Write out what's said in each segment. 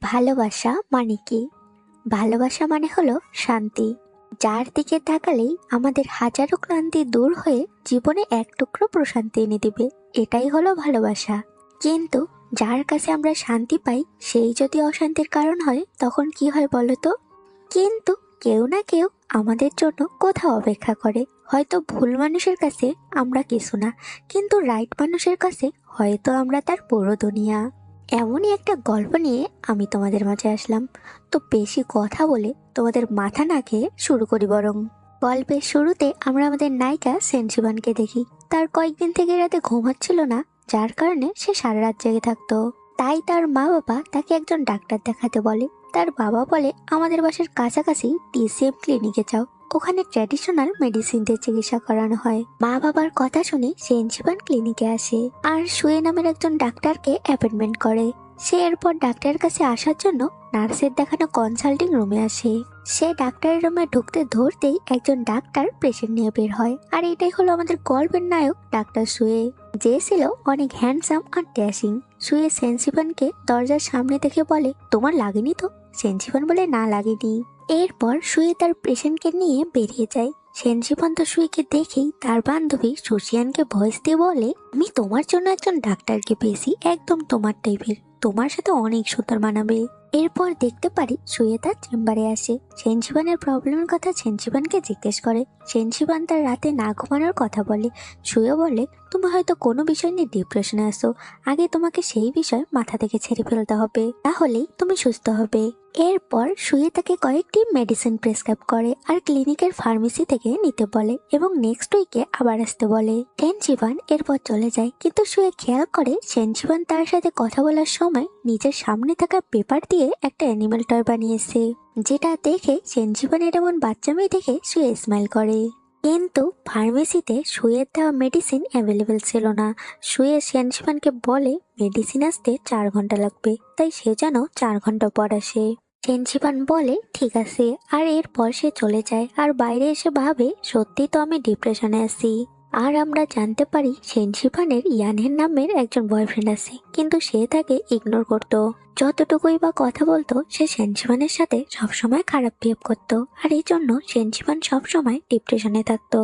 ভালোবাসা মানে কি? ভালোবাসা মানে হলো শান্তি, যার দিকে তাকালেই আমাদের হাজারো ক্লান্তি দূর হয়ে জীবনে এক টুকরো প্রশান্তি এনে দিবে। এটাই হলো ভালোবাসা। কিন্তু যার কাছে আমরা শান্তি পাই, সেই যদি অশান্তির কারণ হয়, তখন কি হয় বলো তো? কিন্তু কেউ না কেউ আমাদের জন্য কোথাও অপেক্ষা করে। হয়তো ভুল মানুষের কাছে আমরা কিছু না, কিন্তু রাইট মানুষের কাছে হয়তো আমরা তার পুরো দুনিয়া। এমনই একটা গল্প নিয়ে আমি তোমাদের মাঝে আসলাম। তো বেশি কথা বলে তোমাদের মাথা না খেয়ে শুরু করি বরং। গল্পের শুরুতে আমরা আমাদের নায়িকা সেনজিবানকে দেখি। তার কয়েকদিন থেকে রাতে ঘুম হচ্ছিল না, যার কারণে সে সারা রাত জেগে থাকতো। তাই তার মা বাবা তাকে একজন ডাক্তার দেখাতে বলে। তার বাবা বলে, আমাদের বাসার কাছাকাছি টিসিএম ক্লিনিকে যাও, ওখানে ট্র্যাডিশনাল মেডিসিন দিয়ে চিকিৎসা করানো হয়। মা বাবার কথা শুনে সেনজিবান ক্লিনিকে আসে আর সুয়ে নামের একজন ডাক্তারকে অ্যাপয়েন্টমেন্ট করে। সে এরপর ডাক্তারের কাছে আসার জন্য নার্সের দেখানো কনসাল্টিং রুমে আসে। সে ডাক্তারের রুমে ঢুকতে ধরতেই একজন ডাক্তার পেশেন্ট নিয়ে বের হয়। আর এটাই হলো আমাদের গল্পের নায়ক ডাক্তার সুয়ে, যে ছিল অনেক হ্যান্ডসাম আর ড্যাশিং। সুয়ে সেনজিবানকে দরজার সামনে দেখে বলে, তোমার লাগেনি তো? সেনজিবান বলে, না লাগেনি। এরপর সুয়ে তার পেশেন্টকে নিয়ে বেরিয়ে যায়। সেনজিবান তো সুয়েকে দেখেই তার বান্ধবী সুশিয়ানকে ভয়েস দিয়ে বলে, আমি তোমার জন্য একজন ডাক্তারকে পেয়েছি, একদম তোমার টাইপের, তোমার সাথে অনেক সুন্দর মানাবে। এরপর দেখতে পারি সুয়ে তার চেম্বারে আসে। সেনজিবানের প্রবলেমের কথা সেনজিবানকে জিজ্ঞেস করে। সেনজিবান তার রাতে না ঘুমানোর কথা বলে। সুয়ে বলে, তুমি হয়তো কোনো বিষয় নিয়ে ডিপ্রেশনে আসো, আগে তোমাকে সেই বিষয় মাথা থেকে ছেড়ে ফেলতে হবে, তাহলেই তুমি সুস্থ হবে। এরপর সুয়ে তাকে কয়েকটি মেডিসিন প্রেসক্রাইব করে আর ক্লিনিকের ফার্মেসি থেকে নিতে বলে এবং নেক্সট উইকে আবার আসতে বলে। সেনজিবান এরপর চলে যায়, কিন্তু সুয়ে খেয়াল করে সেনজিবান তার সাথে কথা বলার সময় নিজের সামনে থাকা পেপার দিয়ে একটা অ্যানিমেল টয় বানিয়েছে, যেটা দেখে সেনজিবানের এমন বাচ্চা মেয়ে দেখে সুয়ে স্মাইল করে। কিন্তু ফার্মেসিতে সুয়ের দেওয়া মেডিসিন অ্যাভেলেবেল ছিল না। সুয়ে সেনজিবানকে বলে মেডিসিন আসতে 4 ঘন্টা লাগবে, তাই সে যেন 4 ঘন্টা পর আসে। সেনজিবান বলে ঠিক আছে, আর এরপর সে চলে যায় আর বাইরে এসে ভাবে সত্যি তো আমি ডিপ্রেশনে আছি। আর আমরা জানতে পারি সেনজিবানের ইয়ানের নামের একজন বয়ফ্রেন্ড আছে, কিন্তু সে তাকে ইগনোর করতো। যতটুকুই বা কথা বলতো, সে সেনজিবানের সাথে সবসময় খারাপ বিহেভ করতো, আর এই জন্য সেনজিবান সবসময় ডিপ্রেশনে থাকতো।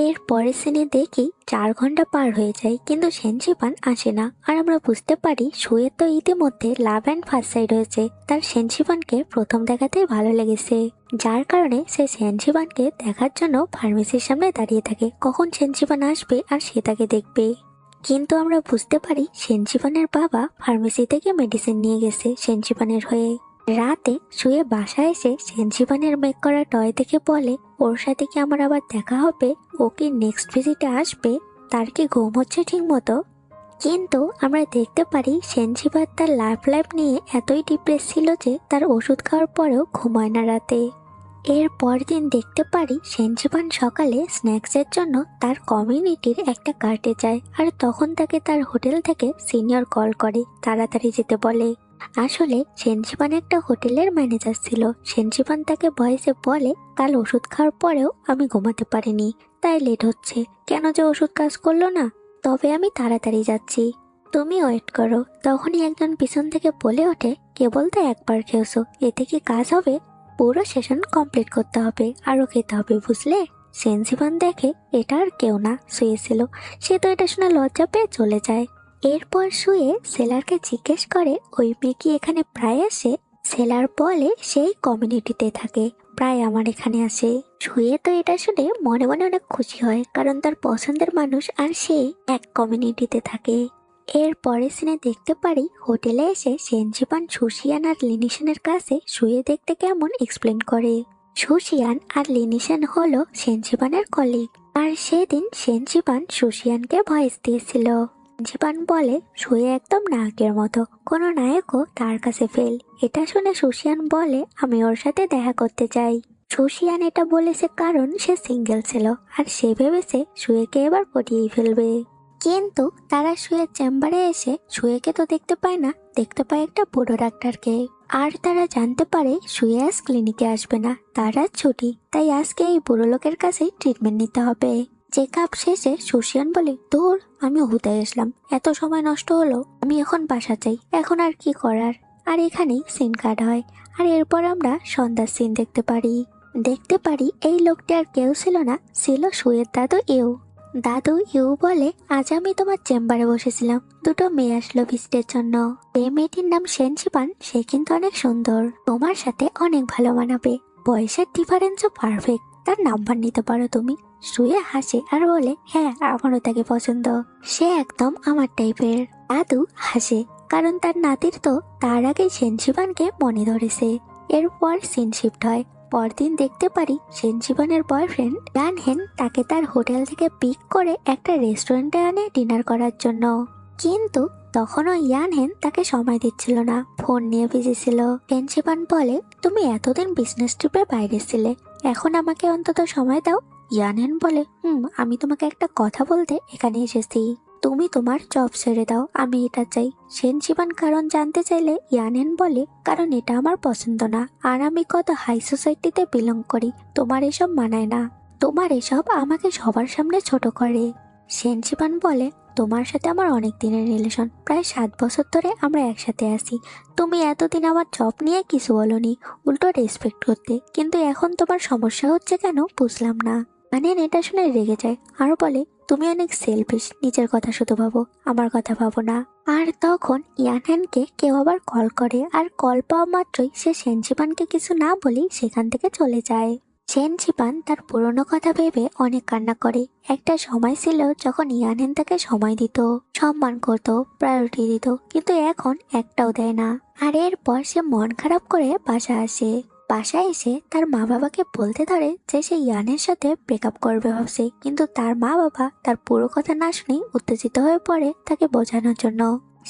এর পরের সিনে দেখি 4 ঘন্টা পার হয়ে যায়, কিন্তু সেনজিবান আসে না। আর আমরা বুঝতে পারি সুয়ের তো ইতিমধ্যে লাভ অ্যান্ড ফার্স্ট সাইড হয়েছে, তার সেনজিবানকে প্রথম দেখাতেই ভালো লেগেছে, যার কারণে সে সেনজিবানকে দেখার জন্য ফার্মেসির সামনে দাঁড়িয়ে থাকে, কখন সেনজিবান আসবে আর সে তাকে দেখবে। কিন্তু আমরা বুঝতে পারি সেনজিবানের বাবা ফার্মেসি থেকে মেডিসিন নিয়ে গেছে সেনজিবানের হয়ে। রাতে শুয়ে বাসায় এসে সেনজিবানের মেক করা টয় দেখে বলে, ওর সাথে কি আমার আবার দেখা হবে? ও কি নেক্সট ভিজিটে আসবে? তার কি ঘুম হচ্ছে ঠিক মতো? কিন্তু আমরা দেখতে পারি সেনজিবান তার লাইফ নিয়ে এতই ডিপ্রেস ছিল যে তার ওষুধ খাওয়ার পরেও ঘুমায় না রাতে। এর পরদিন দেখতে পারি সেনজিবান সকালে স্ন্যাক্সের জন্য তার কমিউনিটির একটা কার্টে যায়, আর তখন তাকে তার হোটেল থেকে সিনিয়র কল করে তাড়াতাড়ি যেতে বলে। আসলে সেনজিবান একটা হোটেলের ম্যানেজার ছিল। সেনজিবান তাকে ভয়েসে বলে, কাল ওষুধ খাওয়ার পরেও আমি ঘুমাতে পারিনি, তাই লেট হচ্ছে, কেন যে ওষুধ কাজ করলো না, তবে আমি তাড়াতাড়ি যাচ্ছি, তুমি ওয়েট করো। তখনই একজন পিছন থেকে বলে ওঠে, কেবল তো একবার খেয়েছো, এতে কি কাজ হবে? পুরো সেশন কমপ্লিট করতে হবে, আরো খেতে হবে, বুঝলে? সেনজিবান দেখে এটা আর কেউ না, শুয়েছিল। সে তো এটা শুনে লজ্জা পেয়ে চলে যায়। এরপর শুয়ে সেলারকে জিজ্ঞেস করে, ওই মেয়ে কি এখানে প্রায় আসে? সেলার বলে, সেই কমিউনিটিতে থাকে, প্রায় আমার এখানে আসে। শুয়ে তো এটা শুনে মনে মনে অনেক খুশি হয়, কারণ তার পছন্দের মানুষ আর সে এক কমিউনিটিতে থাকে। এর পরের সিনে দেখতে পারি হোটেলে এসে সেনজিবান সুশিয়ান আর লিনিশানের কাছে শুয়ে দেখতে কেমন এক্সপ্লেন করে। সুশিয়ান আর লিনিশান হলো সেনজিবানের কলিগ, আর সেদিন সেনজিবান সুশিয়ানকে ভয়েস দিয়েছিল। সেনজিবান বলে, শুয়ে একদম নায়কের মতো, কোনো নায়কও তার কাছে ফেল। এটা শুনে সুশিয়ান বলে, আমি ওর সাথে দেখা করতে চাই। সুশিয়ান এটা বলেছে কারণ সে সিঙ্গেল ছিল, আর সে ভেবেছে শুয়েকে এবার পটিয়েই ফেলবে। কিন্তু তারা শুয়ের চেম্বারে এসে শুয়েকে তো দেখতে পায় না, দেখতে পায় একটা বুড়ো ডাক্তারকে। আর তারা জানতে পারে শুয়ে আজ ক্লিনিকে আসবে না, তার আজ ছুটি, তাই আজকে এই বুড়ো লোকের কাছে ট্রিটমেন্ট নিতে হবে। চেক আপ শেষে সুশিয়ান বলে, দূর, আমি হুদায় আসলাম, এত সময় নষ্ট হলো, আমি এখন বাসা চাই, এখন আর কি করার। আর এখানেই সিন কাট হয়। আর এরপর আমরা সন্ধ্যার সিন দেখতে পারি এই লোকটি আর কেউ ছিল না, ছিল সুয়ের দাদু ইউ। দাদু ইউ বলে, আজ আমি তোমার চেম্বারে বসেছিলাম, দুটো মেয়ে আসলো ভিজিটের জন্য। এই মেয়েটির নাম সেনচিপান, সে কিন্তু অনেক সুন্দর, তোমার সাথে অনেক ভালো মানাবে, বয়সের ডিফারেন্সও পারফেক্ট, তার নাম্বার নিতে পারো তুমি। শুয়ে হাসে আর বলে, হ্যাঁ আমারও তাকে পছন্দ, সে একদম আমার টাইপের। দাদু হাসে, কারণ তার নাতির তো তার আগে সেনচিপানকে মনে ধরেছে। এরপর সিন শিফট হয়। পরদিন দেখতে পারি সেনচিপানের বয়ফ্রেন্ড ইয়ানহেন তাকে তার হোটেল থেকে পিক করে একটা রেস্টুরেন্টে আনে ডিনার করার জন্য। কিন্তু তখনও ইয়ানহেন তাকে সময় দিচ্ছিল না, ফোন নিয়ে বিজি ছিল। সেনচিপান বলে, তুমি এতদিন বিজনেস ট্রিপে বাইরে ছিলে, এখন আমাকে অন্তত সময় দাও। ইয়ানহেন বলে, আমি তোমাকে একটা কথা বলতে এখানে এসেছি, তুমি তোমার জব ছেড়ে দাও, আমি এটা চাই। সেনচিপান কারণ জানতে চাইলে ইয়ানহেন বলে, কারণ এটা আমার পছন্দ না, আর আমি কত হাই সোসাইটিতে বিলং করি, তোমার এসব মানায় না, তোমার এসব আমাকে সবার সামনে ছোট করে। সেনচিপান বলে, তোমার সাথে আমার অনেক দিনের রিলেশন, প্রায় 7 বছর ধরে আমরা একসাথে আছি, তুমি এতদিন আমার জব নিয়ে কিছু বলনি, উল্টো রেসপেক্ট করতে, কিন্তু এখন তোমার সমস্যা হচ্ছে কেন বুঝলাম না। ইয়ানহেন এটা শুনে রেগে যায় আর বলে, তুমি অনেক সেলফিশ, নিজের কথা শুধু ভাবো, আমার কথা ভাবো না। আর তখন ইয়ানহেনকে কেউ আবার কল করে, আর কল পাওয়া মাত্রই সে সেনচিপানকে কিছু না বলেই সেখান থেকে চলে যায়। সেনচিপান তার পুরনো কথা ভেবে অনেক কান্না করে। একটা সময় ছিল যখন ইয়ানহেন তাকে সময় দিত, সম্মান করত, প্রায়োরিটি দিত, কিন্তু এখন একটাও দেয় না। আর এরপর সে মন খারাপ করে বাসায় এসে তার মা বাবাকে বলতে ধরে যে সে ইয়ানের সাথে ব্রেকআপ করবে ভাবছে, কিন্তু তার মা বাবা তার পুরো কথা না শুনেই উত্তেজিত হয়ে পড়ে তাকে বোঝানোর জন্য।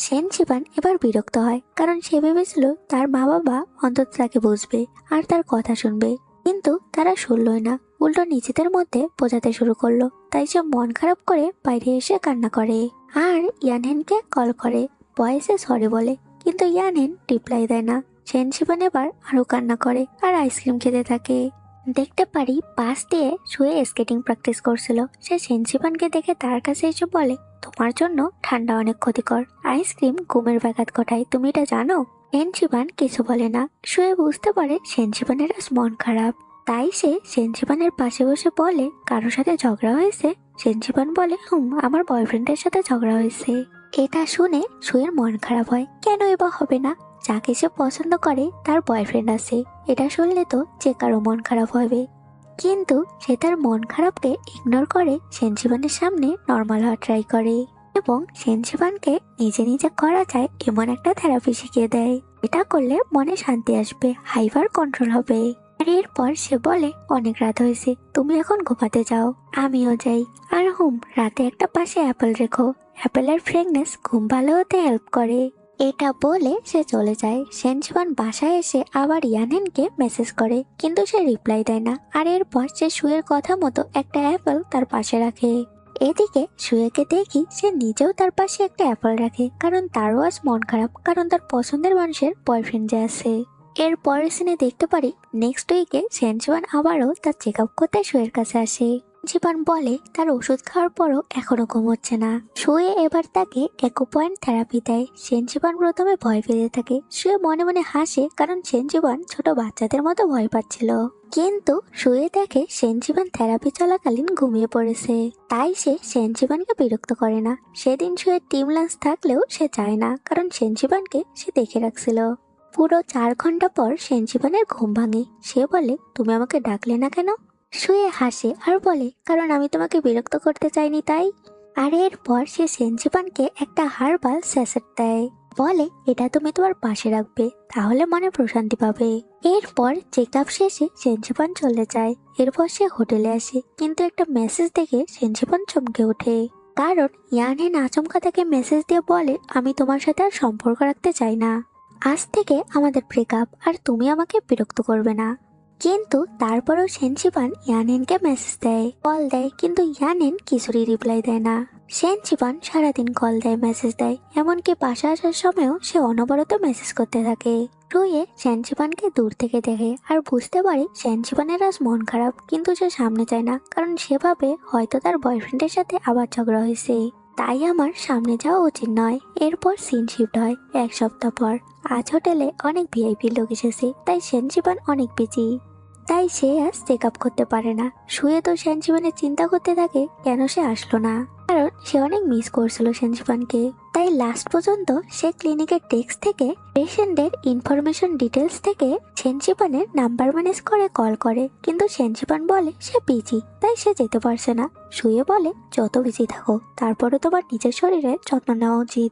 সেনচিপান এবার বিরক্ত হয়, কারণ সে ভেবেছিল তার মা বাবা অন্তত তাকে বুঝবে আর তার কথা শুনবে, কিন্তু তারা শুনলই না, উল্টো নিজেদের মধ্যে বোঝাতে শুরু করলো। তাই সে মন খারাপ করে বাইরে এসে কান্না করে আর ইয়ানহেনকে কল করে, ভয়েসে সরি বলে, কিন্তু ইয়ানহেন রিপ্লাই দেয় না। সেনচিপান এবার আরো কান্না করে আর আইসক্রিম খেতে থাকে। দেখতে পারি পাশ দিয়ে শুয়ে স্কেটিং প্র্যাকটিস করছিল, সে সেনচিপানকে দেখে তার কাছে এসে বলে, তোমার জন্য ঠান্ডা অনেক ক্ষতিকর, আইসক্রিম ঘুমের ব্যাঘাত ঘটায়, তুমি এটা জানো? সেনচিপান কিছু বলে না, শুয়ে বুঝতে পারে সেনচিপানের আজ মন খারাপ, তাই সে সেনচিপানের পাশে বসে বলে, কারোর সাথে ঝগড়া হয়েছে? সেনচিপান বলে, আমার বয়ফ্রেন্ডের সাথে ঝগড়া হয়েছে। এটা শুনে শুয়ের মন খারাপ হয়, কেনই বা হবে না, যাকে সে পছন্দ করে তার বয়ফ্রেন্ড আছে, এটা শুনলে তো যে কারো মন খারাপ হবে। কিন্তু সে তার মন খারাপকে ইগনোর করে সেনচিপানের সামনে নর্মাল হওয়া ট্রাই করে, এবং সেনচিপানকে নিজে নিজে করা যায় এমন একটা থেরাপি শিখিয়ে দেয়, এটা করলে মনে শান্তি আসবে, হাইপার কন্ট্রোল হবে। আর এরপর সে বলে, অনেক রাত হয়েছে, তুমি এখন ঘুমাতে যাও, আমিও যাই। আর রাতে একটা পাশে অ্যাপেল রেখো, অ্যাপেলের ফ্রেগনেন্স ঘুম ভালো হতে হেল্প করে। এটা বলে সে চলে যায়। সেনচিপান বাসায় এসে আবার ইয়ানহেনকে মেসেজ করে, কিন্তু সে রিপ্লাই দেয় না। আর এরপর সে শুয়ের কথা মতো একটা অ্যাপেল তার পাশে রাখে। এদিকে শুয়েকে দেখি সে নিজেও তার পাশে একটা অ্যাপেল রাখে, কারণ তারও আজ মন খারাপ, কারণ তার পছন্দের মানুষের বয়ফ্রেন্ড যে আছে। এর পরের সিনে দেখতে পারি নেক্সট উইকে সেনচিপান আবারও তার চেক আপ করতে শুয়ের কাছে আসে। সেনচিপান বলে তার ওষুধ খাওয়ার পরও এখনো ঘুম হচ্ছে না। শুয়ে এবার তাকে একো পয়েন্ট থেরাপি দেয়। সেনচিপান প্রথমে ভয় পেতে থাকে, শুয়ে মনে মনে হাসে, কারণ সেনচিপান ছোট বাচ্চাদের মতো ভয় পাচ্ছিল। কিন্তু শুয়ে দেখে সেনচিপান থেরাপি চলাকালীন ঘুমিয়ে পড়েছে, তাই সে সেনচিপানকে বিরক্ত করে না। সেদিন শুয়ে টিম লাঞ্চ থাকলেও সে যায় না, কারণ সেনচিপানকে সে দেখে রাখছিল। পুরো 4 ঘন্টা পর সেনচিপানের ঘুম ভাঙে। সে বলে, তুমি আমাকে ডাকলে না কেন? শুয়ে হাসে আর বলে, কারণ আমি তোমাকে বিরক্ত করতে চাইনি তাই। আর এরপর সে সেনচিপানকে একটা হার্বাল স্যাশেট দেয়, বলে এটা তুমি তোমার পাশে রাখবে, তাহলে মনে প্রশান্তি পাবে। এরপর চেক আপ শেষে সেনচিপান চলে যায়। এরপর সে হোটেলে আসে, কিন্তু একটা মেসেজ দেখে সেনচিপান চমকে ওঠে, কারণ ইয়ানহেন আচমকা তাকে মেসেজ দিয়ে বলে, আমি তোমার সাথে আর সম্পর্ক রাখতে চাই না, আজ থেকে আমাদের ব্রেকআপ, আর তুমি আমাকে বিরক্ত করবে না। কিন্তু তারপরেও সেনচিপান ইয়ানহেনকে মেসেজ দেয়, কল দেয়, কিন্তু ইয়ানহেন কিছুরই রিপ্লাই দেয় না। সেনচিপান সারাদিন কল দেয়, মেসেজ দেয়, এমনকি বাসা আসার সময়ও সে অনবরত মেসেজ করতে থাকে। রুয়ে সেনচিপানকে দূর থেকে দেখে আর বুঝতে পারে সেনচিপানের আজ মন খারাপ, কিন্তু সে সামনে যায় না, কারণ সে ভাবে হয়তো তার বয়ফ্রেন্ডের সাথে আবার ঝগড়া হয়েছে, তাই আমার সামনে যাওয়া উচিত নয়। এরপর সিন শিফট হয় 1 সপ্তাহ পর। আজ হোটেলে অনেক ভিআইপি লোক এসেছে, তাই সেনজিবান অনেক বিজি। তাই সে আজ চেক আপ করতে পারে না। শুয়ে তো সেনজিবানের চিন্তা করতে থাকে কেন সে আসলো না, কারণ সে অনেক মিস করছিল সেনজিবানকে। তাই লাস্ট পর্যন্ত সে ক্লিনিকের ডেস্ক থেকে পেশেন্টের ইনফরমেশন ডিটেলস থেকে সেনজিবানের নাম্বার ম্যানেজ করে কল করে, কিন্তু সেনজিবান বলে সে বিজি, তাই সে যেতে পারছে না। শুয়ে বলে যত বিজি থাকো, তারপরে তোমার নিজের শরীরের যত্ন নেওয়া উচিত।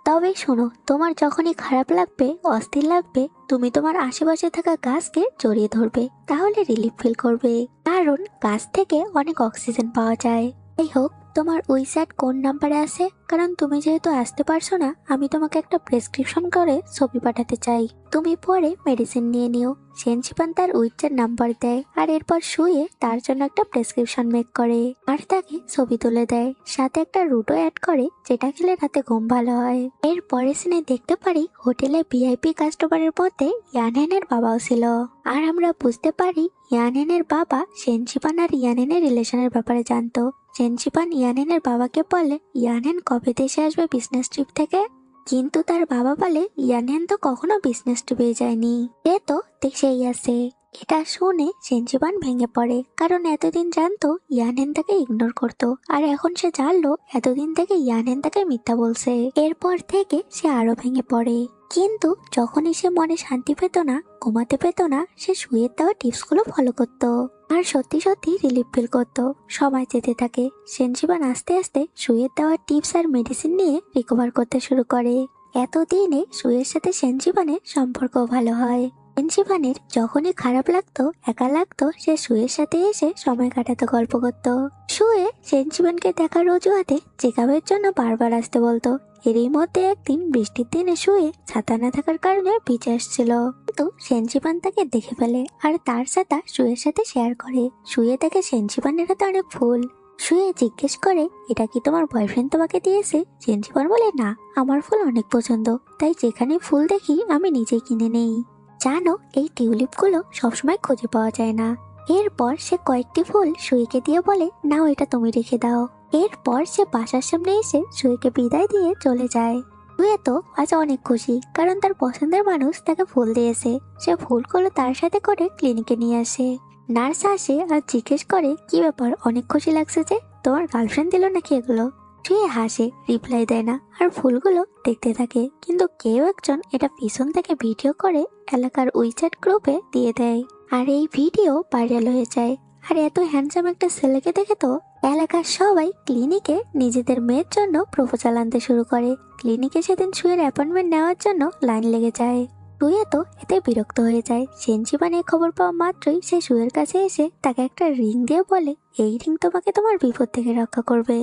তবে শোনো, তোমার যখনই খারাপ লাগবে, অস্থির লাগবে, তুমি তোমার আশেপাশে থাকা গাছকে জড়িয়ে ধরবে, তাহলে রিলিফ ফিল করবে, কারণ গাছ থেকে অনেক অক্সিজেন পাওয়া যায়। যাই হোক, তোমার উইচ্যাট কোন নাম্বারে আছে? কারণ তুমি যেহেতু আসতে পারছো না, আমি তোমাকে একটা প্রেসক্রিপশন করে ছবি পাঠাতে চাই, তুমি পরে মেডিসিন নিয়ে নিও। সেনজিবান তার উইচ্যাট নাম্বার দেয়, আর এরপর শুয়ে তার জন্য একটা প্রেসক্রিপশন মেক করে আর তাকে ছবি তুলে দেয়, সাথে একটা রুটও অ্যাড করে, যেটা খেলে রাতে ঘুম ভালো হয়। এর পরের সিনে দেখতে পারি হোটেলে ভিআইপি কাস্টমারের মধ্যে ইয়ানহেনের বাবাও ছিল, আর আমরা বুঝতে পারি ইয়ানহেনের বাবা সেনজিবান আর ইয়ানহেনের রিলেশনের ব্যাপারে জানতো। সেনজিবান ইয়ানহেনের বাবাকে বলে ইয়ানহেন কবে দেশে আসবে বিজনেস ট্রিপ থেকে, কিন্তু তার বাবা বলে ইয়ানহেন তো কখনো বিজনেস ট্রিপে যায়নি, এ তো দেশেই আছে। এটা শুনে সেনজিবান ভেঙে পড়ে, কারণ এতদিন জানতো ইয়ানহেন তাকে ইগনোর করতো, আর এখন সে জানলো এতদিন থেকে ইয়ানহেন তাকে মিথ্যা বলছে। এরপর থেকে সে আরো ভেঙে পড়ে, কিন্তু যখনই সে মনে শান্তি পেত না, ঘুমাতে পেত না, সে শুয়ে দেওয়া টিপস গুলো ফলো করতো আর সত্যি সত্যি রিলিফ ফিল করতো। সময় যেতে থাকে, সেনজিবান আস্তে আস্তে শুয়ে দেওয়া টিপস আর মেডিসিন নিয়ে রিকভার করতে শুরু করে। এতদিনে শুয়ের সাথে সেনজিবানের সম্পর্ক ভালো হয়। সেনজিবানের যখনই খারাপ লাগতো, একা লাগতো, সে শুয়ের সাথে এসে সময় কাটাতে গল্প করত। শুয়ে সেনজিবানকে দেখার অজুহাতে চেকআপের জন্য বারবার আসতে বলতো। এরই মধ্যে একদিন বৃষ্টির দিনে শুয়ে ছাতা না থাকার কারণে ভিজে আসছিল, কিন্তু সেনজিবান তাকে দেখে ফেলে আর তার ছাতা শুয়ের সাথে শেয়ার করে। শুয়ে দেখে সেনজিবানের হাতে অনেক ফুল। শুয়ে জিজ্ঞেস করে, এটা কি তোমার বয়ফ্রেন্ড তোমাকে দিয়েছে? সেনজিবান বলে, না, আমার ফুল অনেক পছন্দ, তাই যেখানে ফুল দেখি আমি নিজেই কিনে নেই। জানো, এই টিউলিপগুলো সবসময় খুঁজে পাওয়া যায় না। এরপর সে কয়েকটি ফুল সুইকে দিয়ে বলে, নাও এটা তুমি রেখে দাও। এরপর সে বাসার সামনে এসে সুইকে বিদায় দিয়ে চলে যায়। সুয়ে তো আজ অনেক খুশি, কারণ তার পছন্দের মানুষ তাকে ফুল দিয়েছে। সে ফুলগুলো তার সাথে করে ক্লিনিকে নিয়ে আসে। নার্স আসে আর জিজ্ঞেস করে, কি ব্যাপার, অনেক খুশি লাগছে যে, তোমার গার্লফ্রেন্ড দিল নাকি এগুলো? শুয়ে হাসে, রিপ্লাই দেয় না, আর ফুলগুলো দেখতে থাকে। কিন্তু কেউ একজন এটা পিছন থেকে ভিডিও করে এলাকার উইচ্যাট গ্রুপে দিয়ে দেয়, আর এই ভিডিও ভাইরাল হয়ে যায়। আর এত হ্যান্ডসাম একটা ছেলেকে দেখে তো এলাকার সবাই ক্লিনিকে নিজেদের মেয়ের জন্য প্রপোজাল আনতে শুরু করে। ক্লিনিকে সেদিন শুয়ের অ্যাপয়েন্টমেন্ট নেওয়ার জন্য লাইন লেগে যায়। শুয়ে তো এতে বিরক্ত হয়ে যায়। সেনজিবান এই খবর পাওয়া মাত্রই সে শুয়ের কাছে এসে তাকে একটা রিং দিয়ে বলে, এই রিং তোমাকে তোমার বিপদ থেকে রক্ষা করবে।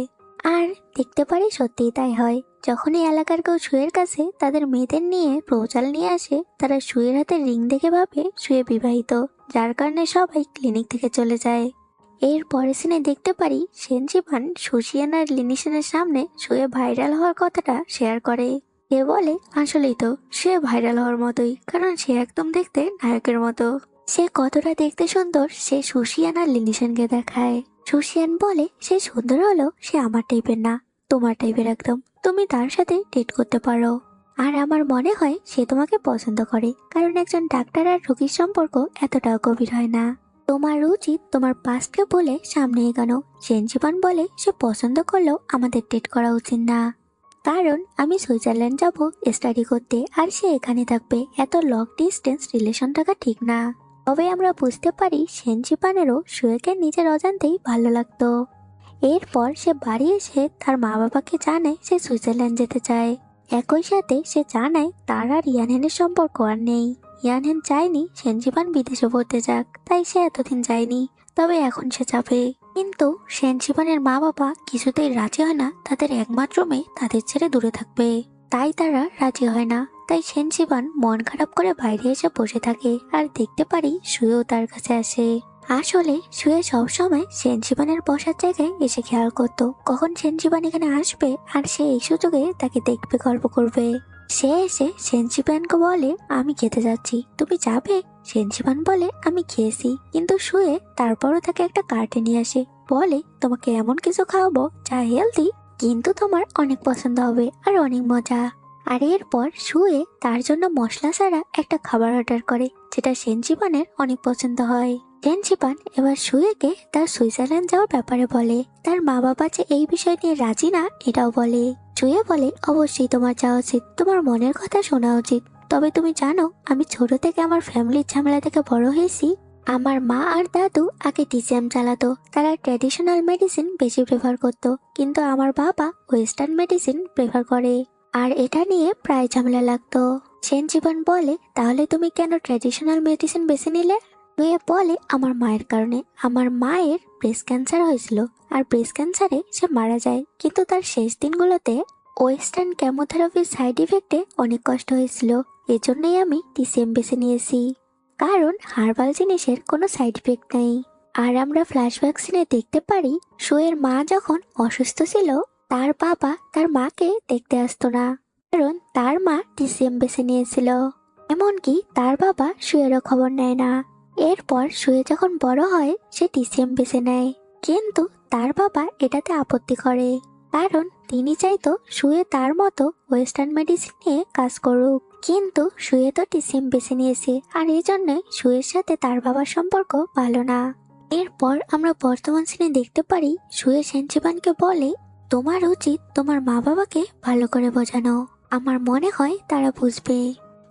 আর দেখতে পারি সত্যিই তাই হয়। যখনই এলাকার কেউ শুয়ের কাছে তাদের মেয়েদের নিয়ে প্রপোজাল নিয়ে আসে, তারা শুয়ের হাতে রিং দেখে ভাবে শুয়ে বিবাহিত, যার কারণে সবাই ক্লিনিক থেকে চলে যায়। এর পরের সিনে দেখতে পারি সেনজিবান সুশিয়ান আর লিনিশনের সামনে শুয়ে ভাইরাল হওয়ার কথাটা শেয়ার করে। সে বলে, আসলেই তো সে ভাইরাল হওয়ার মতোই, কারণ সে একদম দেখতে নায়কের মতো। সে কতটা দেখতে সুন্দর সে সুশিয়ান আর লিনিশনকে দেখায়। সুশিয়ান বলে, সে সুন্দর হলো সে আমার টাইপের না, তোমার টাইপের একদম, তুমি তার সাথে ডেট করতে পারো। আর আমার মনে হয় সে তোমাকে পছন্দ করে, কারণ একজন ডাক্তার আর রোগীর সম্পর্ক এতটাও গভীর হয় না। তোমার উচিত তোমার পাস্টকে বলে সামনে এগানো। সেনজিবান বলে, সে পছন্দ করলেও আমাদের ডেট করা উচিত না, কারণ আমি সুইজারল্যান্ড যাব স্টাডি করতে, আর সে এখানে থাকবে, এত লং ডিস্টেন্স রিলেশন থাকা ঠিক না। তবে আমরা বুঝতে পারি সেনজিবানেরও শুয়েকে নিজের অজান্তেই ভালো লাগতো। এরপর সে বাড়ি এসে তার মা বাবাকে জানায় সে সুইজারল্যান্ড যেতে চায়। একই সাথে সে জানায় তার আর ইয়ানহেনের সম্পর্ক আর নেই। ইয়ানহেন চায়নি সেনজিবান বিদেশে পড়তে যাক, তাই সে এতদিন যায়নি, তবে এখন সে যাবে। কিন্তু সেনজিবানের মা বাবা কিছুতেই রাজি হয় না তাদের একমাত্র মেয়ে তাদের ছেড়ে দূরে থাকবে, তাই তারা রাজি হয় না। তাই সেনজিবান মন খারাপ করে বাইরে এসে বসে থাকে, আর দেখতে পারি শুয়েও তার কাছে আসে। আসলে শুয়ে সবসময় সেনজিবানের বসার জায়গায় এসে খেয়াল করতো কখন সেনজিবান এখানে আসবে, আর সে এই সুযোগে তাকে দেখবে, গল্প করবে। সে এসে সেনজিবানকে বলে, আমি খেতে যাচ্ছি, তুমি যাবে? সেনজিবান বলে, আমি খেয়েছি, কিন্তু শুয়ে তারপরও তাকে একটা কার্টে নিয়ে আসে, বলে, তোমাকে এমন কিছু খাওয়াবো যা হেলদি, কিন্তু তোমার অনেক পছন্দ হবে আর অনেক মজা। আর এরপর শুয়ে তার জন্য মশলা ছাড়া একটা খাবার অর্ডার করে, যেটা সেনজিবানের অনেক পছন্দ হয়। সেনজিবান এবার শুয়েকে তার সুইজারল্যান্ড যাওয়ার ব্যাপারে বলে। তার মা বাবা যে এই বিষয় নিয়ে রাজি না এটাও বলে। শুয়ে বলে, অবশ্যই তোমার যাওয়া উচিত, তোমার মনের কথা শোনা উচিত। তবে তুমি জানো, আমি ছোট থেকে আমার ফ্যামিলির ঝামেলা থেকে বড় হয়েছি। আমার মা আর দাদু আগে ডিসিএম চালাতো, তারা ট্র্যাডিশনাল মেডিসিন বেশি প্রেফার করতো, কিন্তু আমার বাবা ওয়েস্টার্ন মেডিসিন প্রেফার করে। আর এটা নিয়ে প্রায় ঝামেলা লাগতো। সেনজিবান বলে, তাহলে তুমি কেন ট্র্যাডিশনাল মেডিসিন বেছে নিলে? মেয়ে বলে, আমার মায়ের কারণে। আমার মায়ের ব্রেস্ট ক্যান্সার হয়েছিল, আর ব্রেস্ট ক্যান্সারে সে মারা যায়, কিন্তু তার শেষ দিনগুলোতে ওয়েস্টার্ন কেমোথেরাপির সাইড ইফেক্টে অনেক কষ্ট হয়েছিল। এজন্যই আমি ডিসিএম বেছে নিয়েছি, কারণ হার্বাল জিনিসের কোনো সাইড ইফেক্ট নেই। আর আমরা ফ্ল্যাশব্যাক সিনে দেখতে পারি, শোয়ের মা যখন অসুস্থ ছিল, তার বাবা তার মাকে দেখতে আসতো না, কারণ তার মা ডিসিএম বেছে নিয়েছিল। এমনকি তার বাবা শুয়েরও খবর নেয় না। এরপর শুয়ে যখন বড় হয়, সে ডিসিএম বেছে নেয়, কিন্তু তার বাবা এটাতে আপত্তি করে, কারণ তিনি চাইতো শুয়ে তার মতো ওয়েস্টার্ন মেডিসিন নিয়ে কাজ করুক। কিন্তু শুয়ে তো ডিসিএম বেছে নিয়েছে, আর এই জন্যই শুয়ের সাথে তার বাবার সম্পর্ক ভালো না। এরপর আমরা বর্তমান সিনে দেখতে পারি, শুয়ে সেনজিবানকে বলে, তোমার উচিত তোমার মা বাবাকে ভালো করে বোঝানো, আমার মনে হয় তারা বুঝবে।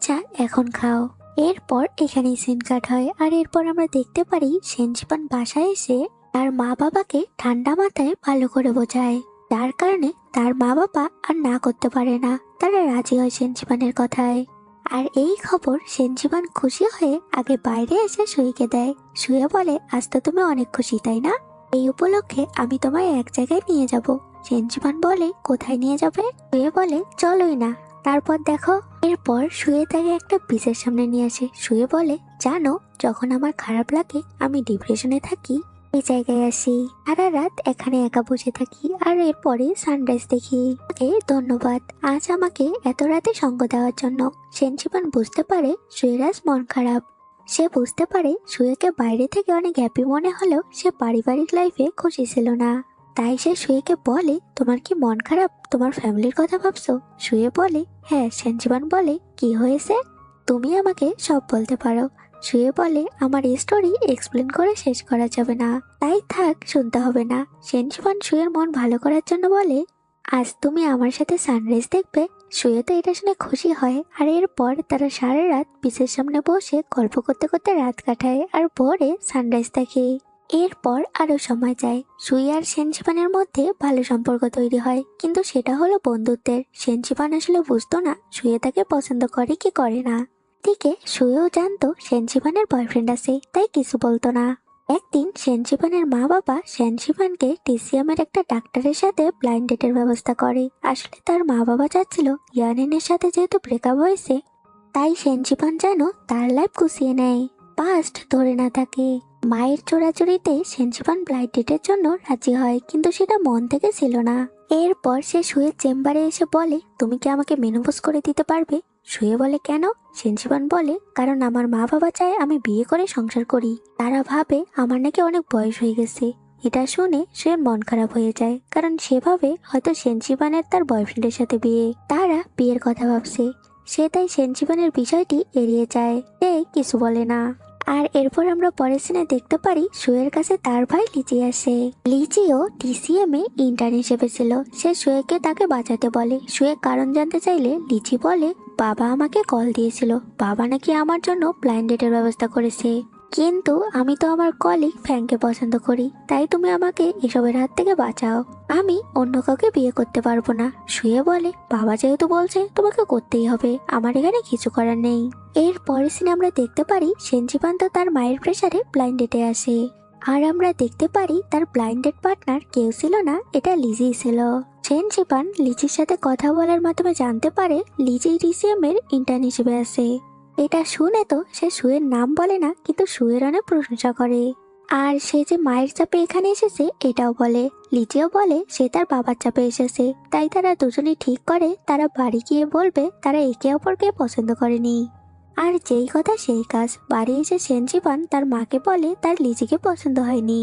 যা এখন খাও। এরপর এখানেই সিন কাট হয়। আর এরপর আমরা দেখতে পারি সেনজিবান বাসায় এসে তার মা বাবাকে ঠান্ডা মাথায় ভালো করে বোঝায়, যার কারণে তার মা বাবা আর না করতে পারে না, তারা রাজি হয় সেনজিবানের কথায়। আর এই খবর সেনজিবান খুশি হয়ে আগে বাইরে এসে শুইকে দেয়। শুয়ে বলে, আজ তো তুমি অনেক খুশি তাই না? এই উপলক্ষে আমি তোমায় এক জায়গায় নিয়ে যাব। সেনজিবান বলে, কোথায় নিয়ে যাবে? শুয়ে বলে, চলোই না। তারপর দেখো। এরপর শুয়ে তাকে একটা বিচের সামনে নিয়ে আসে। শুয়ে বলে, জানো, যখন আমার খারাপ লাগে, আমি ডিপ্রেশনে থাকি, এই জায়গায় আসি, সারা রাত এখানে একা বসে থাকি, আর এরপরে সানরাইজ দেখি। ধন্যবাদ আজ আমাকে এত রাতে সঙ্গ দেওয়ার জন্য। সেনজিবান বুঝতে পারে শুয়ের আজ মন খারাপ। সে বুঝতে পারে শুয়েকে বাইরে থেকে অনেক হ্যাপি মনে হলেও সে পারিবারিক লাইফে খুশি ছিল না। তাই সে শুয়েকে বলে, তোমার কি মন খারাপ? তোমার ফ্যামিলির কথা ভাবছো? শুয়ে বলে, হ্যাঁ। সেনজিবান বলে, কি হয়েছে? তুমি আমাকে সব বলতে পারো। শুয়ে বলে, আমার এই স্টোরি এক্সপ্লেন করে শেষ করা যাবে না, তাই থাক, শুনতে হবে না। সেনজিবান শুয়ের মন ভালো করার জন্য বলে, আজ তুমি আমার সাথে সানরাইজ দেখবে। শুয়ে তো এটা শুনে খুশি হয়। আর এরপর তারা সারা রাত বিচের সামনে বসে গল্প করতে করতে রাত কাটায়, আর ভোরে সানরাইজ দেখে। এরপর আরো সময় যায়। শুই আর সেনজিবানের মধ্যে ভালো সম্পর্ক তৈরি হয়, কিন্তু সেটা হলো বন্ধুত্বের। সেনজিবান আসলে বুঝতো না শুয়ে তাকে পছন্দ করে কি করে না। দিকে শুয়েও জানতো সেনজিবানের বয়ফ্রেন্ড আছে, তাই কিছু বলতো না। একদিন সেনজিবানের মা বাবা সেনজিবানকে টিসিএমের একটা ডাক্তারের সাথে ব্লাইন্ড ডেটের ব্যবস্থা করে। আসলে তার মা বাবা চাচ্ছিল ইয়ানিনের সাথে যেহেতু ব্রেকআপ হয়েছে, তাই সেনজিবান যেন তার লাইফ গুছিয়ে নেয়, পাস্ট ধরে না থাকে। মায়ের চোরাচুরিতে সেনজিবান ব্লাইন্ড ডেটের জন্য রাজি হয়, কিন্তু সেটা মন থেকে ছিল না। এরপর সে শুয়ে চেম্বারে এসে বলে, তুমি কি আমাকে মেনোপজ করে দিতে পারবে? শুয়ে বলে, কেন? সেনজিবান বলে, কারণ আমার মা বাবা চায় আমি বিয়ে করে সংসার করি। তারা ভাবে আমার নাকি অনেক বয়স হয়ে গেছে। এটা শুনে সে মন খারাপ হয়ে যায়, কারণ সে ভাবে হয়তো সেনজিবানের তার বয়ফ্রেন্ডের সাথে বিয়ে, তারা বিয়ের কথা ভাবছে। সে তাই সেনজিবানের বিষয়টি এড়িয়ে যায়, সে কিছু বলে না। আর এরপর আমরা পরের সিনে দেখতে পারি শুয়ের কাছে তার ভাই লিচি আসে। লিচিও টিসিএম এ ইন্টার্ন হিসেবে ছিল। সে শুয়েকে তাকে বাঁচাতে বলে। শুয়ে কারণ জানতে চাইলে লিচি বলে, বাবা আমাকে কল দিয়েছিল, বাবা নাকি আমার জন্য ব্লাইন্ড ডেটের ব্যবস্থা করেছে, কিন্তু আমি তো আমার কলিগ ফ্যাংকে পছন্দ করি, তাই তুমি আমাকে এসবের হাত থেকে বাঁচাও। আমি অন্য কাউকে বিয়ে করতে পারবো না। শুয়ে বলে, বাবা যেহেতু বলছে তোমাকে করতেই হবে, আমার এখানে কিছু করার নেই। এর পরের সিনে আমরা দেখতে পারি সেনজিবান তো তার মায়ের প্রেসারে ব্লাইন্ড ডেটে আসে। আর আমরা দেখতে পারি তার ব্লাইন্ড ডেট পার্টনার কেউ ছিল না, এটা লিজি ছিল। সেনজিবান লিজির সাথে কথা বলার মাধ্যমে জানতে পারে লিজি টিসিএম এর ইন্টার্ন হিসেবে আছে। এটা শুনে তো সে শুয়ের নাম বলে না, কিন্তু শুয়ের অনেক প্রশংসা করে। আর সে যে মায়ের চাপে এখানে এসেছে এটাও বলে। লিজিও বলে সে তার বাবার চাপে এসেছে, তাই তারা দুজনেই ঠিক করে তারা বাড়ি গিয়ে বলবে তারা একে অপরকে পছন্দ করেনি। আর যেই কথা সেই কাজ, বাড়ি এসে সেনজিবান তার মাকে বলে তার লিজিকে পছন্দ হয়নি।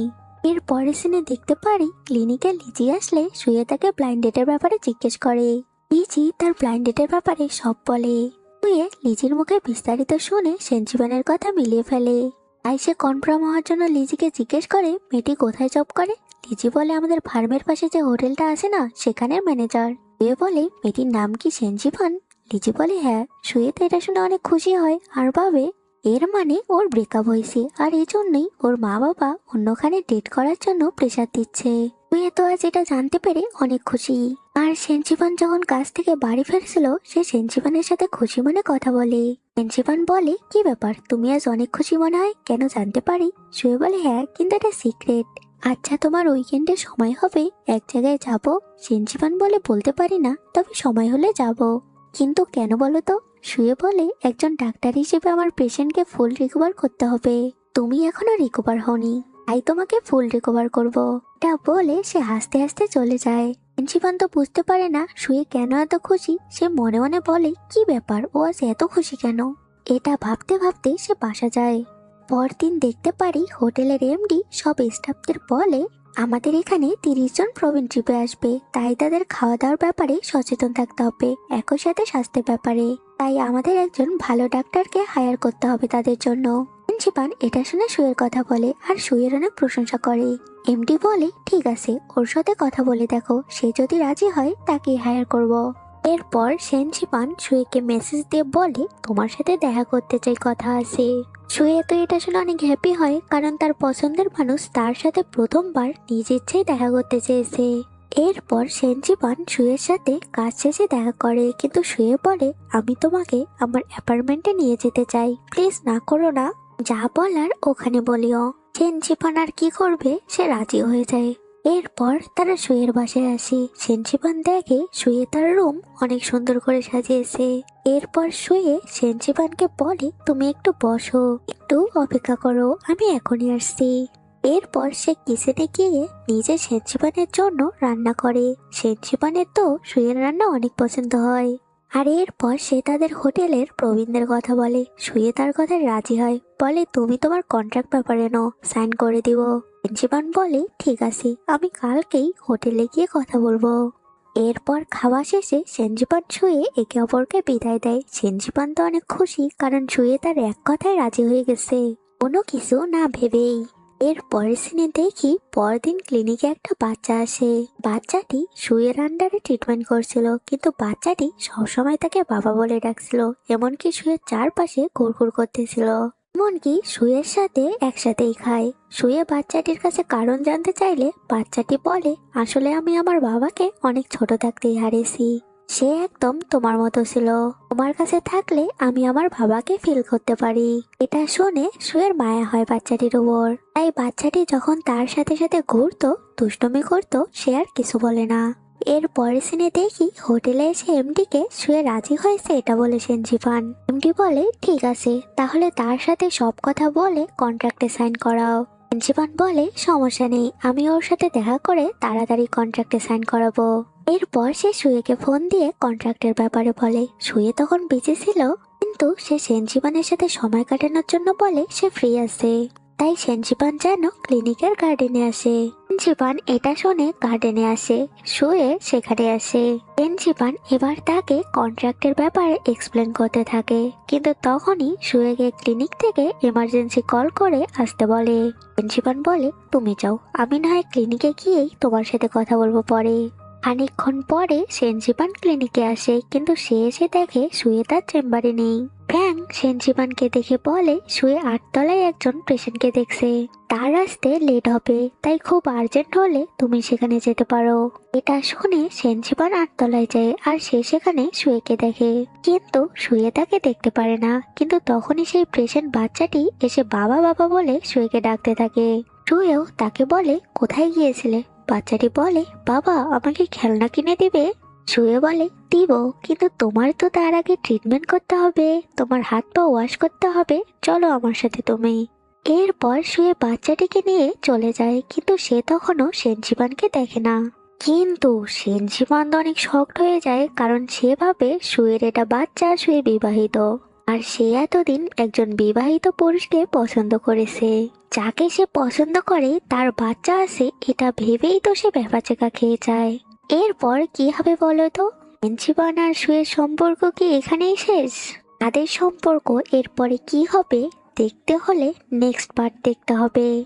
এর পরের সিনে দেখতে পারি ক্লিনিকে লিজি আসলে শুয়ে তাকে ব্লাইন্ড ডেটের ব্যাপারে জিজ্ঞেস করে। লিজি তার ব্লাইন্ড ডেটের ব্যাপারে সব বলে। শুয়ে লিজির মুখে বিস্তারিত শুনে সেনজিবানের কথা মিলিয়ে ফেলে। তাই সে কনফার্ম হওয়ার জন্য লিজিকে জিজ্ঞেস করে মেয়েটি কোথায় জব করে। লিজি বলে আমাদের ফার্মের পাশে যে হোটেলটা আছে না, সেখানের ম্যানেজার। শুয়ে বলে মেয়েটির নাম কি সেনজিবান? লিজি বলে হ্যাঁ। শুয়ে তো এটা শুনে অনেক খুশি হয় আর ভাবে এর মানে ওর ব্রেকআপ হয়েছে, আর এই জন্যই ওর মা বাবা অন্যখানে ডেট করার জন্য প্রেশার দিচ্ছে। শুয়ে তো আজ এটা জানতে পেরে অনেক খুশি। আর সেনজিবান যখন কাজ থেকে বাড়ি ফিরছিল, সে সেনজিবানের সাথে খুশি মনে কথা বলে। সেনজিবান বলে কি ব্যাপার, তুমি আজ অনেক খুশি মনে হয়, কেন জানতে পারি? শুয়ে বলে হ্যাঁ, কিন্তু এটা সিক্রেট। আচ্ছা তোমার উইকেন্ডে সময় হবে, এক জায়গায় যাব? সেনজিবান বলে বলতে পারি না, তবে সময় হলে যাব। কিন্তু কেন বলো তো? শুয়ে বলে একজন ডাক্তার হিসেবে আমার পেশেন্টকে ফুল রিকভার করতে হবে। তুমি এখনো রিকভার হওনি, তাই তোমাকে ফুল রিকভার করব। এটা বলে সে হাসতে হাসতে চলে যায়। প্রিন্সিপাল তো বুঝতে পারে না শুয়ে কেন এত খুশি। সে মনে মনে বলে কি ব্যাপার, ও আজ এত খুশি কেন? এটা ভাবতে ভাবতে সে বাসা যায়। পরদিন দেখতে পারি হোটেলের এমডি সব স্টাফদের বলে আমাদের এখানে 30 জন প্রবীণ ট্রিপে আসবে, তাই তাদের খাওয়া দাওয়ার ব্যাপারে সচেতন থাকতে হবে, একই সাথে স্বাস্থ্যের ব্যাপারে। তাই আমাদের একজন ভালো ডাক্তারকে হায়ার করতে হবে তাদের জন্য। প্রিন্সিপাল এটা শুনে শুয়ের কথা বলে আর শুয়ের অনেক প্রশংসা করে। এমডি বলে ঠিক আছে, ওর সাথে কথা বলে দেখো, সে যদি রাজি হয় তাকে হায়ার করব। এরপর সেনজিবান শুয়েকে মেসেজ দিয়ে বলে তোমার সাথে দেখা করতে চাই, কথা আছে। শুয়ে তো এটা শুনে অনেক হ্যাপি হয়, কারণ তার পছন্দের মানুষ তার সাথে প্রথমবার নিজ ইচ্ছেই দেখা করতে চেয়েছে। এরপর সেনজিবান শুয়ের সাথে কাজ শেষে দেখা করে, কিন্তু শুয়ে বলে আমি তোমাকে আমার অ্যাপার্টমেন্টে নিয়ে যেতে চাই, প্লিজ না করো না, যা বলার ওখানে বলিও। সেনজিবান আর কি করবে, সে রাজি হয়ে যায়। এরপর তারা শুয়ের বাসায় আসে। সেনজিবান দেখে শুয়ে তার রুম অনেক সুন্দর করে সাজিয়েছে। এরপর শুয়ে সেনজিবানকে বলে তুমি একটু বসো, একটু অপেক্ষা করো, আমি এখনই আসছি। এরপর সে কিচেনে গিয়ে নিজে সেনজিবানের জন্য রান্না করে। সেনজিবানের তো শুয়ের রান্না অনেক পছন্দ হয়। আর এরপর সে তাদের হোটেলের প্রবীণদের কথা বলে। শুয়ে তার কথায় রাজি হয়, বলে তুমি তোমার কন্ট্রাক্ট পেপারে নাও, সাইন করে দিব। সেনজিবান বলে ঠিক আছে, আমি কালকেই হোটেলে গিয়ে কথা বলবো। এরপর খাওয়া শেষে সেনজিবান শুয়ে একে অপরকে বিদায় দেয়। সেনজিবান তো অনেক খুশি, কারণ শুয়ে তার এক কথায় রাজি হয়ে গেছে, কোনো কিছু না ভেবেই। এর পরের সিনে দেখি পরদিন ক্লিনিকে একটা বাচ্চা আসে। বাচ্চাটি শুয়ের আন্ডারে ট্রিটমেন্ট করছিল, কিন্তু বাচ্চাটি সবসময় তাকে বাবা বলে ডাকছিল, এমনকি শুয়ের চারপাশে ঘুরঘুর করতেছিল, এমনকি শুয়ের সাথে একসাথেই খায়। শুয়ে বাচ্চাটির কাছে কারণ জানতে চাইলে বাচ্চাটি বলে আসলে আমি আমার বাবাকে অনেক ছোট থাকতেই হারিয়েছি, সে একদম তোমার মতো ছিল, তোমার কাছে থাকলে আমি আমার বাবাকে ফিল করতে পারি। এটা শুনে শুয়ের মায়া হয় বাচ্চাটির উপর, তাই বাচ্চাটি যখন তার সাথে সাথে ঘুরতো, দুষ্টুমি করতো, সে আর কিছু বলে না। এর পরের সিনে দেখি হোটেলে এসে এমডি কে শুয়ে রাজি হয়েছে এটা বলে সেনজিবান। এমডি বলে ঠিক আছে, তাহলে তার সাথে সব কথা বলে কন্ট্রাক্টে সাইন করাও। সেনজিবান বলে সমস্যা নেই, আমি ওর সাথে দেখা করে তাড়াতাড়ি কন্ট্রাক্টে সাইন করাবো। এরপর সে শুয়েকে ফোন দিয়ে কন্ট্রাক্টের ব্যাপারে বলে। শুয়ে তখন বিজি ছিল, কিন্তু সে সেনজিবানের সাথে সময় কাটানোর জন্য বলে সে ফ্রি আছে। তাই সেনজিবান যেন ক্লিনিকের গার্ডেনে আসে। সেনজিবান এটা শুনে গার্ডেনে আসে, শুয়ে সেখানে আসে। সেনজিবান এবার তাকে কন্ট্রাক্টের ব্যাপারে এক্সপ্লেন করতে থাকে, কিন্তু তখনই শুয়েকে ক্লিনিক থেকে এমার্জেন্সি কল করে আসতে বলে। সেনজিবান বলে তুমি যাও, আমি না হয় ক্লিনিকে গিয়েই তোমার সাথে কথা বলবো পরে। খানিকক্ষণ পরে সেনজিবান ক্লিনিকে আসে, কিন্তু সে এসে দেখে শুয়ে তার চেম্বারে নেই। ফ্যাং সেনজিবানকে দেখে বলে শুয়ে 8 তলায় একজন পেশেন্টকে দেখছে, তার আসতে লেট হবে, তাই খুব আর্জেন্ট হলে তুমি সেখানে যেতে পারো। এটা শুনে সেনজিবান 8 তলায় যায় আর সে সেখানে শুয়েকে দেখে, কিন্তু শুয়ে তাকে দেখতে পারে না। কিন্তু তখনই সেই পেশেন্ট বাচ্চাটি এসে বাবা বাবা বলে শুয়েকে ডাকতে থাকে। শুয়েও তাকে বলে কোথায় গিয়েছিলে? বাচ্চাটি বলে বাবা আমাকে খেলনা কিনে দিবে? শুয়ে বলে দিব, কিন্তু তোমার তো তার আগে ট্রিটমেন্ট করতে হবে, তোমার হাত পা ওয়াশ করতে হবে, চলো আমার সাথে তুমি। এরপর শুয়ে বাচ্চাটিকে নিয়ে চলে যায়, কিন্তু সে তখনও সেনজিবানকে দেখে না। কিন্তু সেনজিবান অনেক শকড হয়ে যায়, কারণ সে ভাবে শুয়ের এটা বাচ্চা, শুয়ে বিবাহিত, আর সে এতদিন একজন বিবাহিত পুরুষকে পছন্দ করেছে। যাকে সে পছন্দ করে তার বাচ্চা আছে, এটা ভেবেই তো সে ভ্যাবাচেকা খেয়ে যায়। এরপর কি হবে বলো তো? জীবন আর সুয়ের সম্পর্ক কি এখানেই শেষ? তাদের সম্পর্ক এরপরে কি হবে দেখতে হলে নেক্সট পার্ট দেখতে হবে।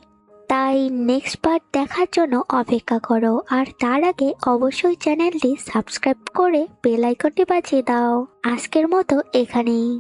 তাই নেক্সট পার্ট দেখার জন্য অপেক্ষা করো, আর তার আগে অবশ্যই চ্যানেলটি সাবস্ক্রাইব করে বেল আইকনটি বাজিয়ে দাও। আজকের মতো এখানেই।